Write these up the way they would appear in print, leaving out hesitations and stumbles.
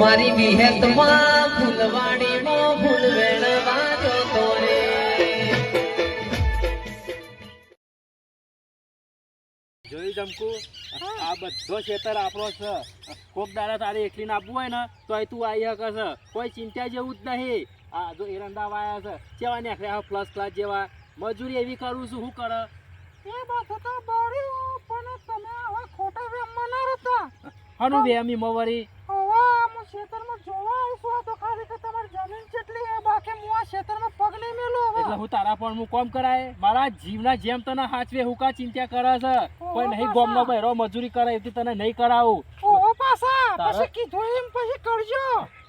મારી વિહેતમાં ફૂલવાડીનો ફૂલ વેણવા જતો રે. જોઈ જમકુ, આ બધો ખેતર આપણો છે. કોક દાડા તારે એકલી આપવું હોય ને તો તું આવી શકે છે. કોઈ ચિંતા જેવું જ નહીં. આ જો એરંડા વાયા છે કેવા નીકળ્યા પ્લસ ક્લાસ જેવા. મજૂરી એવી કરું છું, શું કરે એ બધું તો બળ્યું, પણ તમે હવે ખોટા વેમમાં ના રહેતા. હનું વેમી મવરી. હવે હું ખેતરમાં જોવા આવીશું તો ખાલી કે તમારી જમીન કેટલી છે, બાકી હું આ ખેતરમાં પગ નહીં મેલું હવે. એટલે હું તારા પણ હું કોમ કરાય મારા જીવના જેમ તને હાચવે હું કા ચિંતા કરે છે. કોઈ નહીં ગોમનો બહેરો મજૂરી કરે એથી તને નહીં કરાવું. ઓહો પાછા તારા- પછી કીધું એમ પછી કરજો.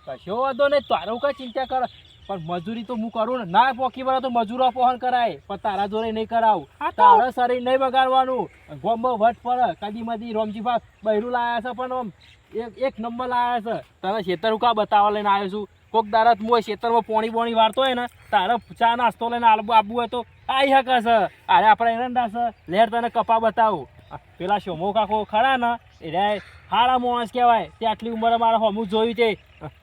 કશો વાંધો નહીં, તારું કા ચિંતા કરે. પણ મજૂરી તો હું કરું ને. ના પોકી વળે તો મજૂરો પહોંચ કરાય, પણ તારા જોડે નહીં કરાવું. હા તો- તારા શરીર નહીં બગાડવાનું. ગોમમાં વટ પડે કદી મદી રોમજીભા બહેરું લાયા છે, પણ આમ એક નંબર લાયા છે. તારા ખેતર કા બતાવવા લઈને આવ્યો છું. કોક દારત હું ખેતરમાં પોણી બોણી વાળતો હોય ને, તારે ચા નાસ્તો લઈને આપવું હોય તો આવી શકે છે. અરે આપણે એરંડા છે, લેર તને કપા બતાવું. પેલા શોમો કાકો ખરા ને એ હારા માણસ કહેવાય. તે આટલી ઉંમરે મારે હમું જોયું તે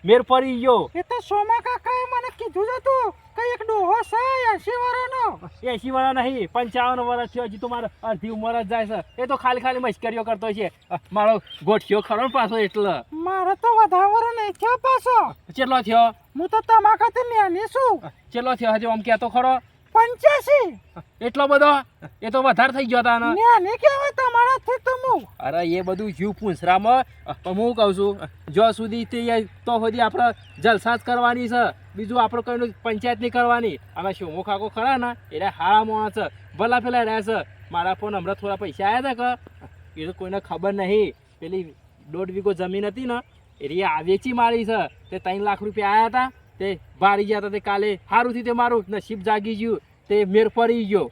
મેર પડી ગયો. એ તો સોમા કાકાએ મને કીધું જ હતું કે એક ડોહો છે 80 વર્ષનો. 80 વર્ષ નહીં, 55 વર્ષ થયો. હજી તો મારે અડધી ઉંમર જ જાય છે. એ તો ખાલી મશ્કરીઓ કરતો છે. મારો ગોઠિયો ખરો ને પાછો એટલે. મારે તો વધારે નહીં થયો પાછો. ચેટલો થયો? હું તો તમારા ખાતે નાની છું. ચેટલો થયો હજી આમ કહેતો ખરો? 85. એટલો બધો? એ તો વધારે થઈ ગયો તાનો. નાની કહેવાય તમારાથી તો હું. અરે એ બધું જીવ પૂંછરામાં. પણ હું કહું છું, જો સુધી તે તો સુધી આપણે જલસા જ કરવાની છે. બીજું આપણે કઈ પંચાયત નહીં કરવાની. આમાં શોમો કાકો ખરા ને એટલે હારા માણસ છે, ભલા પેલા રહ્યા છે. મારા ફોન હમણાં થોડા પૈસા આવ્યા હતા કે એ તો કોઈને ખબર નહીં. પેલી 1.5 વીઘો જમીન હતી ને એ આ વેચી મારી છે. તે 3 લાખ રૂપિયા આવ્યા હતા. તે ભારી ગયા હતા. તે કાલે સારુંથી તે મારું નસીબ જાગી ગયું. તે મેર પડી ગયો.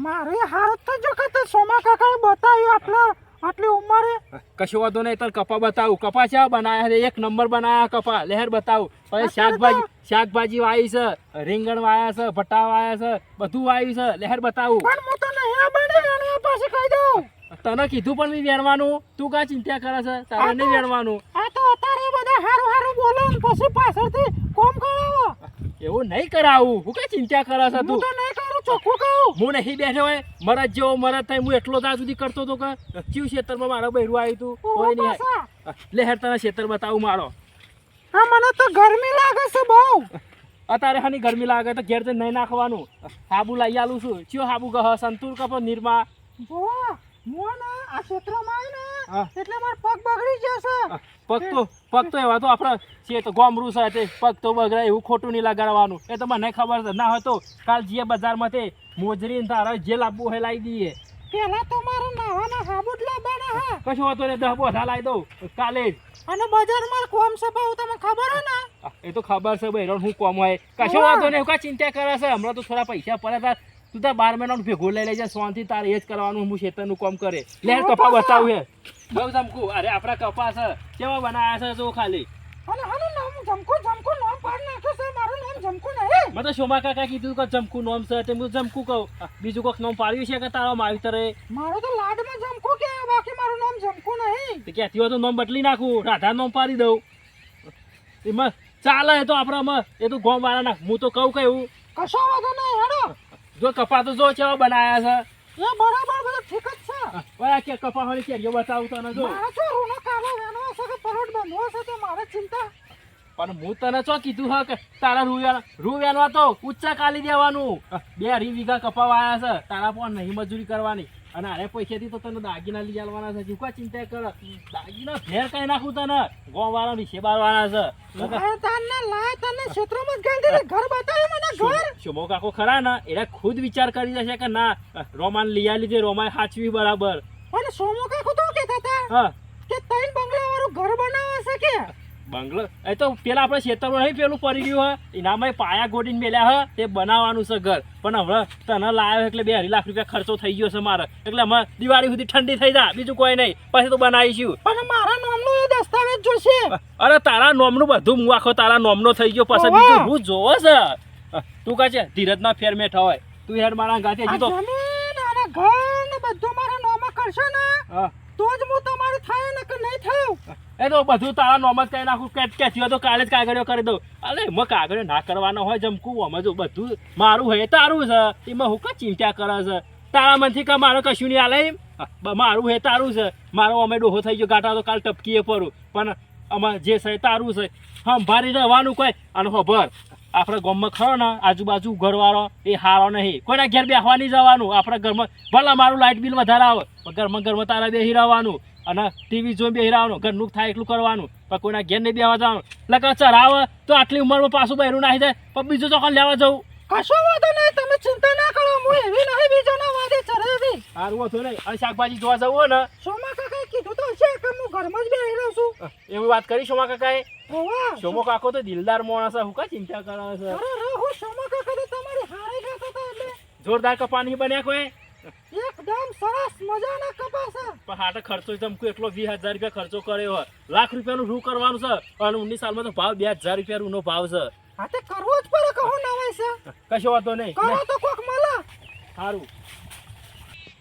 મારે હારું તો જો કે તે સોમા કાકાએ બતાવ્યું આટલી ઉંમરે. કશો વાંધો નહીં, તને કપા બતાવું. કપા ચા બનાયા છે? એક નંબર બનાયા કપા. લહેર બતાવું. પછી શાકભાજી વાવી છે, રીંગણ વાયા છે, ભટા વાયા છે, બધું વાવ્યું છે. લહેર બતાવું. પણ હું તો નહીં બને એની પાસે કહી દઉં. તને કીધું પણ નહીં વેણવાનું. તું કા ચિંતા કરે છે? તારે નહીં વેણવાનું. આ તો અત્યારે બધા હારું બોલો ને પછી પાછળથી કોમ કરાવો. એવું નહીં કરાવું. હું કઈ ચિંતા કરે છે હું તું? તો નહીં કરું, ચોખ્ખું કહું. હું નહીં બેઠો હોય મરદ જેવો મરદ થાય. હું એટલો ત્યાં સુધી કરતો હતો કે ચીવ ખેતરમાં મારા બહેરું આવ્યું તું. કોઈ નહીં. લહેર તને ખેતર બતાવું મારો. હા મને તો ગરમી લાગે છે બહુ. અત્યારે હાની ગરમી લાગે તો ઘેર જઈને નહીં નાખવાનું. હાબુ લઈ આલું છું. ચિયો હાબુ ગહ સંતુર કપો નિરમા. જો હું ને આ ક્ષેત્રમાં હા. આવી ને એટલે મારો પગ બગડી જશે. પગ તો એવા તો આપણે છે તો ગોમરું છે તે પગ તો બગડાય એવું ખોટું નહીં લગાડવાનું. એ તો મને ખબર છે. ના હોય તો કાલ જઈએ બજારમાં તે મોજરી ને તારા જે લાવવું હોય લાવી દઈએ. પેલા તો મારે નાવાના હાબુટ લાવવાના હા. કશું વાતો ને 10 બોધા લાવી દઉં કાલે જ. અને બજારમાં કોમ છે બહુ તમને ખબર હે ને. એ તો ખબર છે ભાઈ હું કોમ હોય. કશો વાતો નહીં. કા ચિંતા કરે છે? હમણાં તો થોડા પૈસા પડે તા તું તાર 12 મહિનાનું ભેગું લઈ લેજે. શાંતિ તારે એ જ કરવાનું. હું ખેતરનું કામ કરે. લે કપા બતાવું હે બહુ જમકુ. અરે આપણા કપા છે કેવા બનાયા છે જો ખાલી. અને નામ જમકુ નામ પાડી નાખ્યું છે. મારું નામ જમકુ નહીં. મેં તો શોમા કાકા કીધું કે જમકુ નામ છે તે હું જમકુ કહું. બીજું કોઈક નામ પાડ્યું છે કે તારા માવતરે? મારું તો લાડમાં જમકુ કે બાકી મારું નામ જમકુ નહીં. તો ક્યાંથી હોય તો નામ બદલી નાખું. રાધા નામ પાડી દઉં. એમાં ચાલે. એ તો આપણામાં એ તો ગોમ વાળા નાખ. હું તો કહું કે એવું કશો વાંધો નહીં હેડો. જો કપા તો જો કેવા બનાયા છે. એ બરાબર બધું ઠીક જ છે. ઓય કે કપા વાળી કેરીઓ બતાવું તને જો. મારે શું રૂનો કાલો વેણવો છે કે પરોઠ બંધવો છે તો મારે ચિંતા. પણ હું તને શું કીધું હ કે તારા રૂ વેનવા તો ઉચ્ચા કાલી દેવાનું. 2 વીઘા કપા વાયા છે. તારા પણ નહીં મજૂરી કરવાની. અને અરે પૈસાથી તો તને દાગીના લઈ આવવાના છે. તું કા ચિંતા કર? દાગીના ફેર કઈ નાખું તને. ગોમ વાળા વિશે બારવાના છે. લાય તને ક્ષેત્રમાં જ ગાલ દે. ઘર બતાવે મને ઘર. શોમો કાકો ખરા ને એને ખુદ વિચાર કરી જશે કે ના રોમાન લઈ આલી છે. રોમાન સાચવી બરાબર. અને સોમો કાકુ તો કહેતા હતા હા કે 3 બંગલા વાળું ઘર બનાવે છે કે. બંગલો એ તો પેલા આપણે ખેતરમાં નહીં પેલું પડી ગયું હ એનામાં પાયા ગોડીને મેલ્યા હ તે બનાવવાનું છે ઘર. પણ હમણાં તને લાવ્યો એટલે 2 લાખ રૂપિયા ખર્ચો થઈ ગયો છે મારે. એટલે હમણાં દિવાળી સુધી ઠંડી થઈ જા. બીજું કોઈ નહીં. પછી તો બનાવીશું. પણ મારા નામનો એ દસ્તાવેજ જોશે. અરે તારા નોમનું બધું હું આખો તારા નોમનો થઈ ગયો. પછી બીજું હું જોવો છે. તું કહે છે ધીરજના ફેર મેઠા હોય. તું હેડ મારા ગાતે હજી તો જમીન અને ઘર ને બધું મારા નામે કરશે ને હા તો જ હું તમારી થાય ને કે નહીં થાવ. એ તો બધું તારા નોમ જ કરી નાખું કે થયો તો કાલે જ કાગળિયો કરી દઉં. અરે એમાં કાગળિયો ના કરવાનો હોય જમકું અમે જો બધું મારું હોય તારું છે એમાં હું કા ચિંતા કરે છે તારા મનથી કે મારે કશું નહીં હાલે એમ મારું હે તારું છે મારો અમે ડોહો થઈ ગયો ગાટા તો કાલ ટપકીએ પડું પણ અમારે જે છે તારું છે સંભાળી રહેવાનું કોઈ અને ખબર આપણે ગામમાં ખરો ને આજુબાજુ ઘરવાળો એ હારો નહીં કોઈના ઘેર બેસવા નહીં જવાનું આપણા ઘરમાં ભલે મારું લાઇટ બિલ વધારે આવે પણ ઘરમાં તારા બેસી રહેવાનું અને ટીવી જોઈ બેસી રહેવાનું ઘરનું થાય એટલું કરવાનું પણ કોઈના ઘેર નહીં બેસવા જવાનું એટલે ચરાવે તો આટલી ઉંમરમાં પાછું બહેરું નાખી જાય પણ બીજું ચોખા લેવા જવું કશો વાંધો નહીં, તમે ચિંતા ના કરો, હું એવી નહીં બીજાના વાદે ચડાવી. સારું હતું નહીં અને શાકભાજી જોવા જવું હોય ને સોમા કાકાએ કીધું તો છે કે હું ઘરમાં જ બેસી રહું છું. એવી વાત કરી સોમા કાકાએ. ઓવા સોમો કાકો તો દિલદાર માણસ છે હું કા ચિંતા કરે છે અરે રે હું સોમા કાકા તો તમારી હારી ગાતા હતા એટલે જોરદાર કપાની બન્યા કોઈ એકદમ સરસ મજાના કપાસા. પણ હાટે ખર્ચો જમકું એટલો 20,000 રૂપિયા ખર્ચો કર્યો હોય લાખ રૂપિયાનું રૂ કરવાનું છે અને 19 સાલમાં તો ભાવ 2,000 રૂપિયા રૂનો ભાવ છે હા તે કરવો જ પડે કહો નવાય છે કશો વાંધો નહીં કરો તો કોક મળે. સારું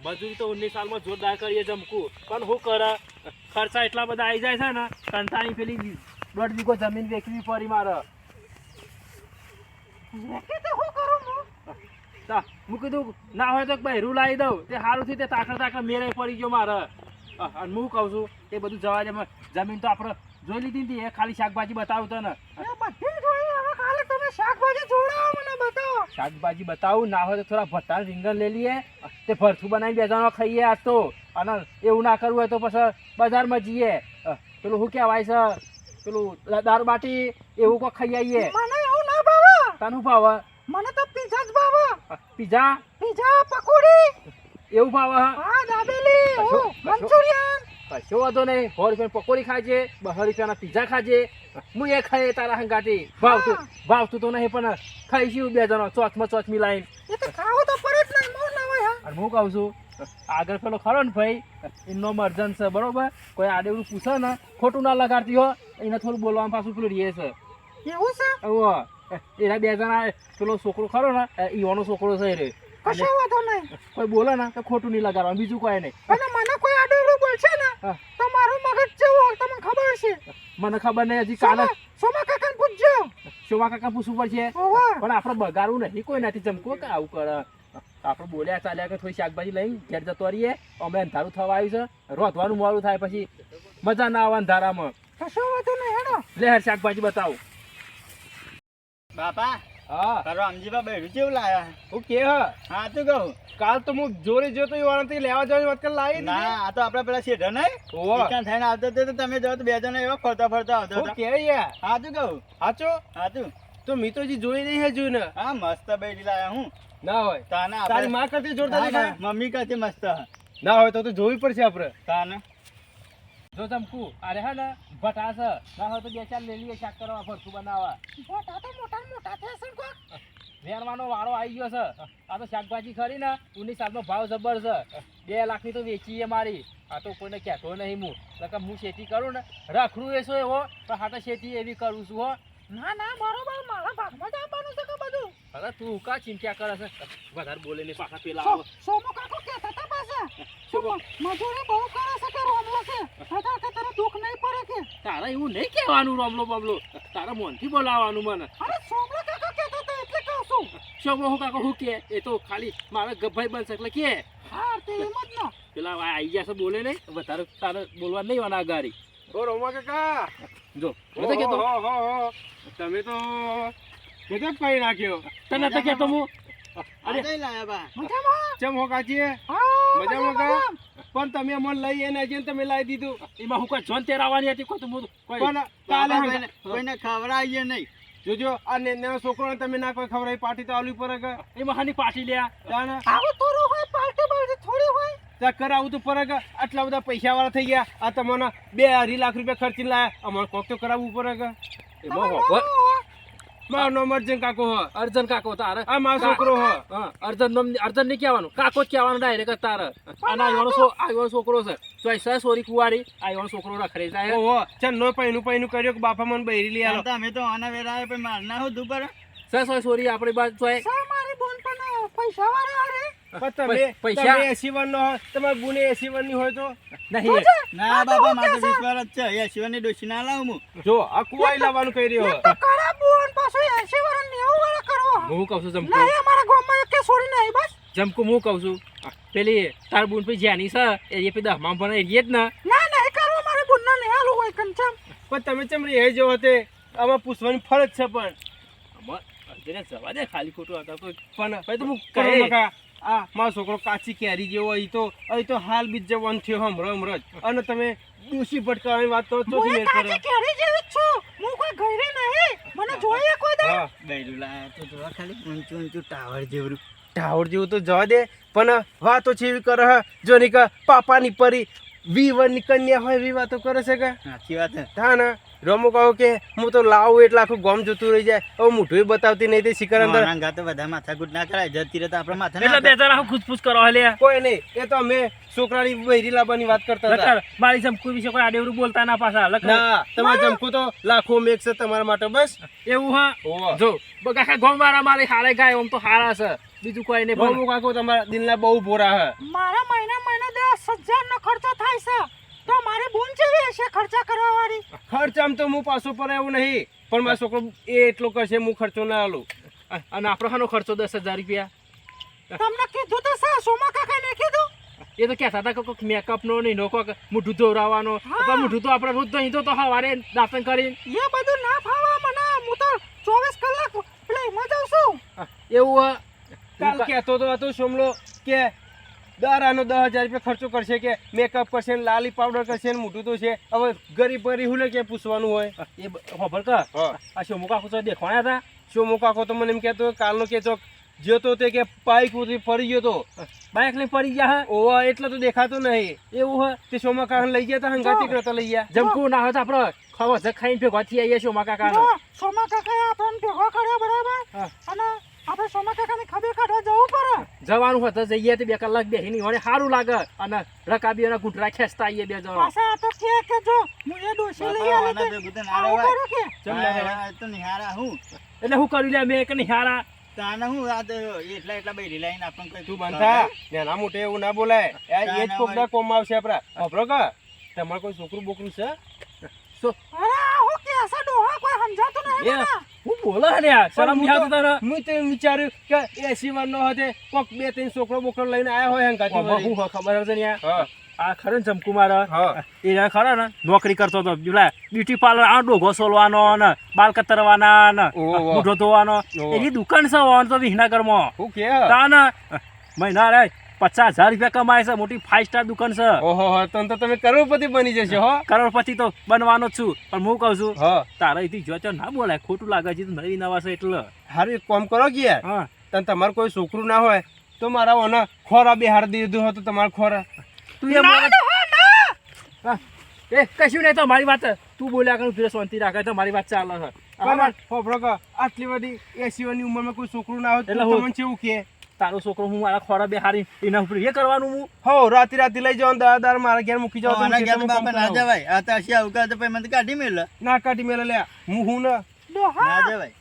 મજૂરી તો 19 સાલમાં જોરદાર કરીએ જમકું પણ હું કરે ખર્ચા એટલા બધા આવી જાય છે ને કંટાળી પેલી 1.5 વીઘો જમીન વેચવી પડી મારે કે તો હું કરું હું તા હું કીધું ના હોય તો બહેરું લાવી દઉં તે સારું થી તે તાકડ મેરે પડી ગયો મારે અને હું કહું છું એ બધું જવા દે જમીન તો આપણે જોઈ લીધી હતી એ ખાલી શાકભાજી બતાવું તો ને એ બધી જોઈ હવે કાલે તમે શાકભાજી જોડાવો મને બતાવો. શાકભાજી બતાવું ના હોય તો થોડા ભટ્ટા રીંગણ લઈ લઈએ તે ભરથું બનાવી બે જણા ખાઈએ આજ તો અને એવું ના કરવું હોય તો પછી બજારમાં જઈએ પેલું શું કહેવાય છે પેલું દારૂ બાટી એવું કોઈ ખાઈ આવીએ. મને એવું ના ભાવે, તને શું ભાવે? મને તો પીઝા જ ભાવે. પીઝા પકોડી એવું ભાવે? હા દાબેલી મંચુરિયન. કશો વાંધો નહીં 100 રૂપિયાની પકોડી ખાજે 200 રૂપિયાના પીઝા ખાજે હું એ ખાઈ તારા હંગાતી ભાવતું તો નહીં પણ ખાઈશું બે જણા ચોથમાં ચોથ મિલાઈને. એ તો ખાવું તો પડે જ નહીં મોર ના હોય. હા અને હું કહું છું આગળ પેલો ખરો ને ભાઈ એનો મર્જન છે બરોબર કોઈ આડેવડું પૂછે ને ખોટું ના લગાડતી હો એને થોડું બોલવામાં પાછું પેલું રીએ છે એવું છે. એના બે જણા પેલો છોકરો ખરો ને ઈવાનો છોકરો છે રે કશો વાંધો નહીં. કોઈ બોલે ને તો ખોટું નહીં લગાડવાનું બીજું કોઈ નહીં. અને મને કોઈ આડેવડું બોલશે ને હા. તો મારું મગજ જેવું હોય તમને ખબર છે. મને ખબર નહીં હજી કાલે સોમા કાકાને પૂછજો. શોભા કાકા પૂછવું પડશે ઓવા પણ આપણે બગાડવું નહીં કોઈ નથી જમકો કે આવું કરે આપણે બોલ્યા ચાલ્યા કે થોડી શાકભાજી લઈને ઘેર જતો રહીએ અમે અંધારું થવા આવ્યું છે રોધવાનું મોડું થાય પછી મજા ના આવે અંધારામાં. કશો વાંધો નહીં હેડો. લે હેર શાકભાજી બતાવું. બાપા હા તારો અમજીબા બેઠું કેવું લાયા? હું કે હ હા તું કહું કાલ તો હું જોડે જોતો વાળાથી લેવા જવાની વાત કરી લાવી ના આ તો આપડે પેલા શેઠ નહીં ઓહો. ઈકાન થઈને આવતો હતો તો તમે જો તો બે જણા એવા ફરતા ફરતા આવતા હું હતા. કે યાર હા તું કહું સાચો હા તું તો મિત્રોજી જોઈ નહીં હે જોઈને હા મસ્ત બેઠી લાયા હું ના હોય તાને તારી આપણે માં કરતી ના, જોરદાર ના, દેખાય મમ્મી કરતી મસ્ત ના હોય તો જોવી પડશે આપણે તાને જો ચમકુ અરે હા ને ભટા છે ના હોય તો બે ચાર લઈ લઈએ શાક કરવા ભરતું બનાવવા મોટા તો મોટા થશે કો. વેણવાનો વારો આવી ગયો છે આ તો શાકભાજી ખરી ને 19 સાલમાં ભાવ જબર છે 2 લાખની તો વેચીએ મારી આ તો કોઈને કહેતો નહીં હું એટલે હું ખેતી કરું ને રખડું એસો એવો પણ હા તો ખેતી એવી કરું છું હો. ના ના બરોબર મારા ભાગમાં જ આવવાનું છે કે બધું. અરે તું કા ચિંતા કરે છે વધારે બોલે ને પાછા પેલા આવે સોમો કાકો કહેતા હતા પાછા શું કહો? મજૂરી બહુ કરે છે કે રોમલો છે હતા કે તને દુઃખ નહીં પડે કે. તારે એવું નહીં કહેવાનું રમલો બમલો તારા મોનથી બોલાવવાનું મને અરે સોમલો કાકો કહેતા હતા એટલે કહું છું. શોભો હું કાકો હું કે એ તો ખાલી મારા ગભાઈ બનશે એટલે કે હા તે એમ જ ના. પેલા આવી ગયા છે બોલે નહીં વધારે તારે બોલવા નહીં વાના ગાડી ઓ રોમા કાકા જો નતો કહેતો તમે તો ગજબ કરી નાખ્યો. તને તો કહેતો હું અરે જઈ લાયા બા મજામાં. ચમ હો કાચી હા મજામાં કા પણ તમે મને લઈ એને જઈને તમે લાવી દીધું એમાં હું કોઈ જોન તેરાવાની હતી કોઈ તો હું કોઈ પણ કાલે કાલે કોઈને ખવડાવીએ નહીં જોજો આ નેનો છોકરો તમે ના કોઈ ખવડાવી પાર્ટી તો આલવી પડે કે એમાં હાની પાછી લ્યા તાને આવું થોડું હોય પાર્ટી બાર્ટી થોડી હોય. ચક્કર આવું તો પડે કે આટલા બધા પૈસા વાળા થઈ ગયા આ તમને 2-2.5 લાખ રૂપિયા ખર્ચીને લાયા અમારે કોક તો કરાવવું પડે કે એમાં તમે હોભળ. માનો હો. મારો નામ અર્જુન કાકો હ અર્જન કાકો તારે આ મારો છોકરો હ હા અર્જન નહીં કહેવાનું કાકો જ કહેવાનું ડાયરેક્ટ તારે અને આવ્યો છોકરો છે ચોઈસ સોરી કુવારી આવ્યો છોકરો રખડે જાય ઓહો ચાલ નો પૈનું કર્યો કે બાપા મને બૈરી લઈ આલો અમે તો આના વેરા પણ મારના હું દુબર સોરી આપણી બાજુ ચોય સા મારી બોન પણ પૈસા વાળા અરે પણ તમે પૈસા- તમે 81 નો હોય, તમારા ગુને 81 ની હોય તો નહીં ના બાપા મારે 20 વાર જ છે એ શિવની ડોશી ના લાવું હું. જો આ કુવાઈ લાવવાનું કહી રહ્યો તો કરા બોન પાછો 80 વર્ષ 90 વર્ષ કરવો હું કહું છું જમકુ નહીં અમારા ગામમાં એક છોડી નહીં બસ જમકુ હું કહું છું પેલી તાર બુન પછી જ્યાંની છે એ પે દહમાં ભણે એ જ ને ના નહીં કરવો મારે બુનના નહીં હાલું હોય કંચમ પણ તમે ચમરી એ જો હતે આમાં પૂછવાની ફરજ છે પણ તેને જવા દે ખાલી ખોટું હતા તો પણ ભાઈ તો હું કરો કહે નકા. આ મારો છોકરો કાચી કેરી જેવો અહીં તો હાલ બીજ જવાનું થયો હમણાં જ અને તમે દોષી ભટકાવાની વાત કરો તો હું મેળ એ કરો. કાચી કેરી જેવી જ છું હું કોઈ ગયરી નહીં મને જોઈએ કોઈ દે હા બૈરું લાયા તો જોવા ખાલી ઊંચું ઊંચું ટાવર જેવડું. ટાવર જેવું તો જવા દે પણ વાતો છે એવી કરે હ જો ની કે પાપાની પરી વીવરની કન્યા હોય એવી વાતો કરે છે કે સાચી વાત છે. હા ને રમો કહો કે હું તો લાવું એટલે આખું ગામ જતું રહી જાય હવે મોઢું બતાવતી નહીં તે શિખર અંદર નાના ઘા તો બધા માથાકૂટ ના કરાય જતી રહે તો આપણે માથા ના એટલે બે જણા ખુશફુસ કરો લે કોઈ નહીં એ તો અમે છોકરાની બૈરી લાવવાની વાત કરતા હતા. મારી જમકુ વિશે કોઈ આડેવરું બોલતા ના પાછા ના તમારે જમકો તો લાખો મેઘ છે તમારા માટે બસ. એવું હા ઓવા. જો બગા ગોમ વાળા મારી હારે ગાય આમ તો હારા છે બીજું કોઈ નહીં બહુ કાકો તમારા દિલના બહુ ભોરા હે. મારા મહિને 10,000 નો ખર્ચો થાય છે તો મારી બુન જેવી હશે ખર્ચા કરવા વાળી ખર્ચ આમ તો હું પાછો પર એવું નહીં પણ મારો છોકરો એ એટલો કરશે હું ખર્ચો ના આલું. અને આપણો હાનો ખર્ચો 10,000 રૂપિયા તમને કીધું તો સા સોમા કાકાને કીધું એ તો કહેતા હતા કે કોઈક મેકઅપ નો નહીં નો કોઈક મોઢું ધોવરાવાનો પણ મોઢું તો આપણે રોજ ધોઈ તો સવારે દાંતણ કરી એ બધું ના ફાવા મને હું તો 24 કલાક પ્લેમાં જાઉં છું એવું કાલ કહેતો તો હતો સોમલો કે દારાનો 10,000 રૂપિયા ખર્ચો કરશે કે મેકઅપ કરશે ને લાલી પાવડર કરશે ને મોઢું તો છે હવે ગરીબ ગરીબ હુલે કે પૂછવાનું હોય. એ ખબર કે આ શોમુ કાકુ તો દેખાણ્યા હતા સોમો કાકો તો મને એમ કહેતો કાલનો કે ચોક જ્યો તો તે કે બાઈક ઉતરી ફરી ગયો તો બાઇક લઈને પડી ગયા હે ઓવા એટલે તો દેખાતો નહીં એવું હે તે સોમા કાકા લઈ ગયા તા હંગાતી કરતા લઈ ગયા. જમકુ ના હોય તો આપણે ખબર છે ખાઈને ભેગા થઈ આવીએ શોમા કાકા જો સોમા કાકાએ આપણને ભેગો કર્યો બરાબર હા. અને આપણે સોમા કાકાની ખબર કાઢવા જવું પડે જવાનું હોય તો જઈએ તો 2 કલાક બેહીને વળે સારું લાગે અને રકાબીઓના ઘૂંટરા ખેંચતા આવીએ 2 જણા પાછા આ તો કે જો હું એ ડોશી લઈ બાપા, આવી આના ભેગું તો ના આવું રહેવાય. કરું કે ચમ ના રહેવાય? હા, તો નિહારા હું એટલે હું કર્યું લે મેં કે નહીં હારા તાને હું આ તો એટલા બૈરી લાઈને આપણને કોઈ તું બંધા નાના મોટે એવું ના બોલાય એ જ કોકના કોમ આવશે આપડા ખબરો કે તમારે કોઈ છોકરું બોકરું છે અરે હું કે અસા ડોહા કોઈ સમજાતું નહીં એ મને હું બોલે ને યાર શરમ નહીં આવતી તને હું તો એમ વિચાર્યું કે 80 વર્ષનો હતે કોક 2-3 છોકરો બોકરો લઈને આયા હોય હંગાતી બાબા, વળી. હું ખબર હશે ને યાર હા આ ખરો ને જમકુ મારા હા એ રહ્યા ખરા ને નોકરી કરતો હતો પેલા બ્યુટી પાર્લર આ ડોઘો સોલવાનો ને બાલ કતરવાના ને ઓહો. મૂઢો ધોવાનો ઓહો. એની દુકાન છે વાન તો વિસનગરમાં હું કે તા ને મહિના રે 50,000 રૂપિયા કમાય છે મોટી 5 સ્ટાર દુકાન છે ઓહો હો તો તમે કરોડપતિ બની જશો હો. કરોડપતિ તો બનવાનો જ છું પણ હું કહું છું હા તારા અહીંથી જો ના બોલાય ખોટું લાગે છે તું નવી નવા છે એટલે હારું એક કામ કરો કે યાર હા તને તમારે કોઈ છોકરું ના હોય તો મારા ઓના ખોરા બેહાર દીધું હોય તો તમારે ખોરા તું એ બોલે હા, એ કશું નહીં તો મારી વાત તું બોલ્યા કરું ફિર શાંતિ રાખે તો મારી વાત ચાલે છે પણ ફોફરો કે આટલી બધી 80 વર્ષની ઉંમરમાં કોઈ છોકરું ના હોય એટલે તો હું- તમને કેવું કે તારો છોકરો હું મારા ખોરા બેહારી એના ઉપર એ કરવાનું હું હો રાતી લઈ જાવ દાદાર મારા ઘેર મૂકી જાવ આના તમે ઘેર તો ખેતરમાં કામ બાપા ના કરાવો. જવાય આ તો હશે આવું કરે તો પછી મને તો કાઢી મેલે ના કાઢી મેલે લે હું ને ડોહા ના જવાય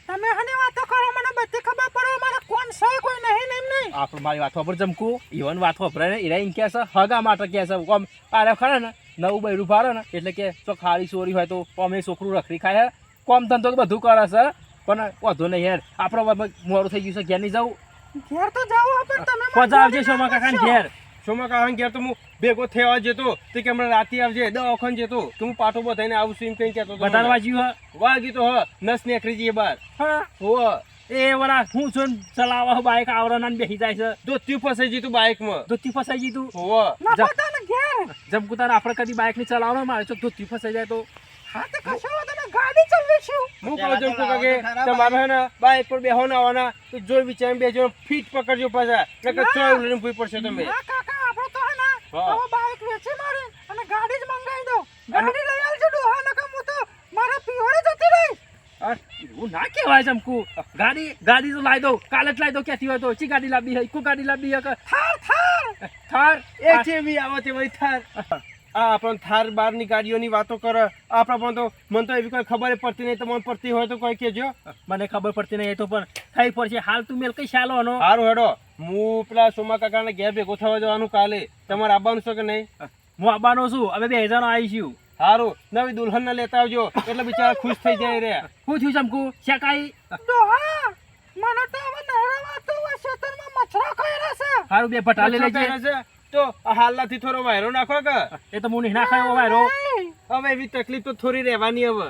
તમે હની વાતો કરો મને બધી ખબર પડે મારા કોણ છે કોઈ નહીં ને એમ નહીં આપણે મારી વાત પર જમકું ઈવન વાત વાપરે ને એરા એમ કહે છે હગા માટે કહે છે આમ આરે ખરા ને નવું બૈરું ભારે ને એટલે કે તો ખારી ચોરી હોય તો અમે છોકરું રખડી ખાય હે કોમ ધંધો તો બધું કરે છે પણ વાંધો નહીં યાર આપણે મોડું થઈ ગયું છે ઘેર નહીં જવું ઘેર તો જાવ પણ તમે મને કોજા આવજે બોલી સોમા ના કાકાને કરશો. ઘેર સોમા કાકા ઘેર તો હું ભેગો થવા જતો તો કે હમણાં રાતે આવજે દવાખાને જતો તો હું પાટો બધાઈને આવું છું એમ કઈ કહેતો હતો. બધાને વાજ્યું હે વાગી તો હ નસ નીકળી જઈએ બહાર હા હો એ વરા હું છું ચલાવવા બાઈક આવરાના ને બેસી જાય છે ધોતી ફસાઈ જતું બાઇકમાં ધોતી ફસાઈ ગઈ તું હો ના જા. પતા ને ઘેર જમકુતાને આપણે કદી બાઈક ની ચલાવવાનો મારે તો ધોતી ફસાઈ જાય તો હા તો કશો વાંધો નહીં, ગાડી ચલાવી છું હું પેલા કહું તો છું કે લાવો તો ખરા તમારે હે ને બાઇક પર બેહો ના આવવાના તો જોઈ વિચારીને બેજો ફીટ પકડજો પાછા નકર ચોય ઉલરીને ભૂઈ પડશે તમે ના કાકા આપણે તો હે ને હા. હવે બાઈક વેચી મારી અને ગાડી જ મંગાવી દો ગાડી લઈ આવજો ડોહા નકર હું તો મારા પીવડે જતી રહી આ એવું ના કહેવાય જમકુ ગાડી તો લાવી દઉં કાલે જ લાવી દઉં ક્યાંથી હોય તો ચી ગાડી લાવી હોય કો ગાડી લાવી હોય કે થાર થાર થાર એ છે બી આવો તે વળી થાર આ આપણને થાર બારની ગાડીઓની વાતો કરે આપણા પણ તો મને તો એવી કોઈ ખબર પડતી નહીં, તમને પડતી હોય તો કોઈ કહેજો. મને ખબર પડતી નહીં એ તો પણ થઈ પડશે. હાલ તું મેલ કઈ ચાલો આનો સારું હેડો, હું પેલા સોમા કાકાને ઘેર ભેગો થવા જવાનું કાલે. તમારે આવવાનું છે કે નહીં? હું આવવાનો છું, અમે 2 જણા આવીશું. સારું, નવી દુલ્હનને લેતા આવજો એટલે બિચારા ખુશ થઈ જાય રે. શું થયું ચમકુ શેકાઈ? ડોહા મને તો હવે નહેરામાં તો આ ખેતરમાં મચ્છરા ખાયેલા છે. હારું બે ભટાલે લેજે. છે તો આ હાલનાથી થોડો વાયરો નાખો કે એ તો હું નહીં નાખાયો વાયરો. હવે એવી તકલીફ તો થોડી રહેવાની હવે.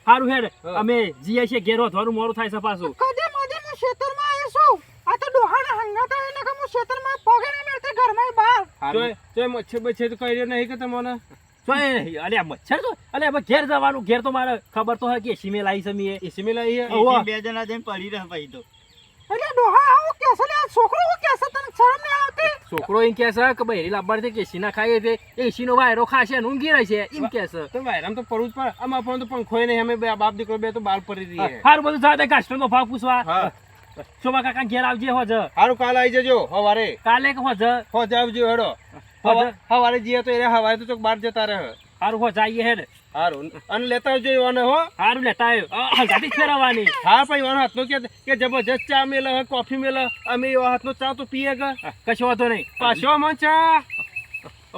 હારું હેડ અમે જઈએ છીએ ઘેર વધવાનું મોડું થાય છે પાછું. કદે મદે હું ખેતરમાં આવ્યો છું. આ તો ડોહાના હંગાતા એને કે હું ખેતરમાં પગે નહીં મેળતે ઘરમાં બહાર. તો મચ્છર બચ્છર તો કહી નહીં કે તમને? અલ્યા મચ્છર તો અલ્યા હવે ઘેર જવાનું. ઘેર તો મારે ખબર તો હોય કે એસી મેલ આવી છે મીએ. એસી મેં લાવી હે? ઓવા. 2 જણા જઈને પડી રહ્યા પછી તો. એટલે ડોહા આવું કેસે લે આ છોકરો હું કેસે તને શરમ નહીં આવતી? છોકરો એમ કે છે કે બહેરી લાવવાની કે એસી ના ખાઈએ તે એસી નો વાયરો ખાશે ને ઊંઘી રહેશે એમ કે છે. તો વાયરામ તો પડવું જ પડે. આમાં પણ તો પંખો નહીં, અમે બાપ દીકરો બે તો બાર પડી રહીએ. હારું બધું સાથે ગાસ્ટો નો ભાવ પૂછવા. હા શોભા કાકા ઘેર આવજે હોજ. સારું, કાલે આવી જજો સવારે. કાલે કે હોજ. હોજ આવજો હેડો. હોજ. સવારે જઈએ તો એ સવારે તો ચોક બહાર જતા રહે. હારું હોજ આવીએ હેડ. સારું, અને લેતા આવજો એવાને હો. હારું લેતા આવ્યો ગાડી ફેરવવાની. હા ભાઈ, એવાનો હાથનો કે જબરજસ્ત ચા મેલે કોફી મેલે. અમે એવા હાથનો ચા તો પીએ કે કશો વાંધો નહીં. પાછો મન ચા.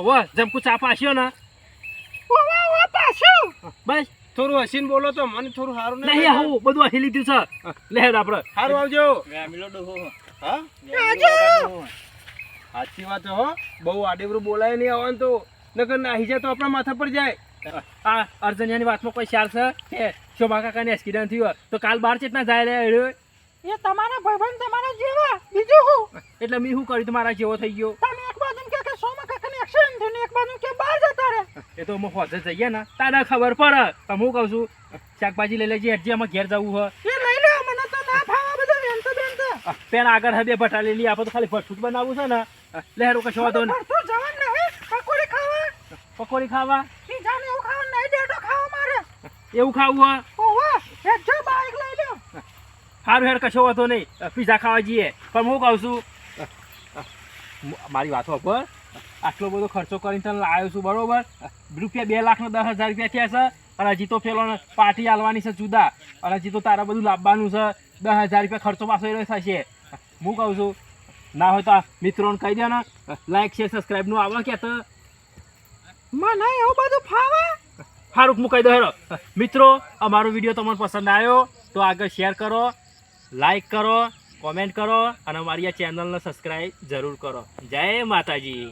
વો જમકુ ચા પાસ્યો ને ઓવા ઓવા પાછું. બસ થોડું હસીને બોલો તો મને થોડું સારું નહીં આવું બધું અહીં લીધું છે. લે હેડ આપડે. સારું આવજો. રામીલો ડોહો. હા આજે સાચી વાત છે હો, બહુ આડેબરું બોલાય નહીં આવવાનું તો, નકર નાહી જાય તો આપણા માથા પર જાય. આ અર્જનિયાની વાતમાં કોઈ ખ્યાલ છે કે શોભા કાકાને એક્સિડન્ટ થયો તો કાલ 12 ચેતના જાય રે. એ તમારા ભાઈબંધ તમારા જેવા બીજું હું. એટલે મેં શું કર્યું તમારા જેવો થઈ ગયો. તમે એક બાજુ કે સોમા કાકાને એક્સિડન્ટ થયું ને એક બાજુ કે બહાર જતા રહે. એ તો અમે હોજે જઈએ ને તારે ખબર પડે. તો હું કહું છું શાકભાજી લઈ લેજે હજી અમે ઘેર જવું હોય. એ લઈ લે મને તો ના ફાવા બધા વેંતો બેંતો. પેન આગળ હવે ભટા લઈ લઈએ. આપણે તો ખાલી ભઠ્ઠું જ બનાવવું છે ને. લે હેડો કશો વાંધો નહીં. તો જવાન નહીં પકોડી ખાવા. પકોડી ખાવા ઈ જાને એવું ખાવા નહીં દેતો ખાવા મારે. એવું ખાવું હોય. ઓવા એક જો બાઈક લઈ લો. સારું હેડ કશો વાંધો નહીં. પીઝા ખાવા જઈએ. પણ હું કહું છું મારી વાતો પર આટલો બધો ખર્ચો કરીને તને લાવ્યો છું બરોબર. રૂપિયા 2 લાખ ને 10,000 રૂપિયા થયા છે. અને હજી તો પેલો પાર્ટી આલવાની છે જુદા. અને હજી તો તારા બધું લાવવાનું છે. 10,000 રૂપિયા ખર્ચો પાછો એનો થશે. હું કહું છું ના હોય તો આ મિત્રોને કહી દે ને લાઈક શેર સબસ્ક્રાઈબ નું આવે કે તો મને એવું બધું ફાવે. સારું હું કહી દઉં હેડો. મિત્રો અમારો વિડીયો તમને પસંદ આવ્યો તો આગળ શેર કરો, લાઈક કરો, કોમેન્ટ કરો અને અમારી આ ચેનલને સબસ્ક્રાઈબ જરૂર કરો. જય માતાજી.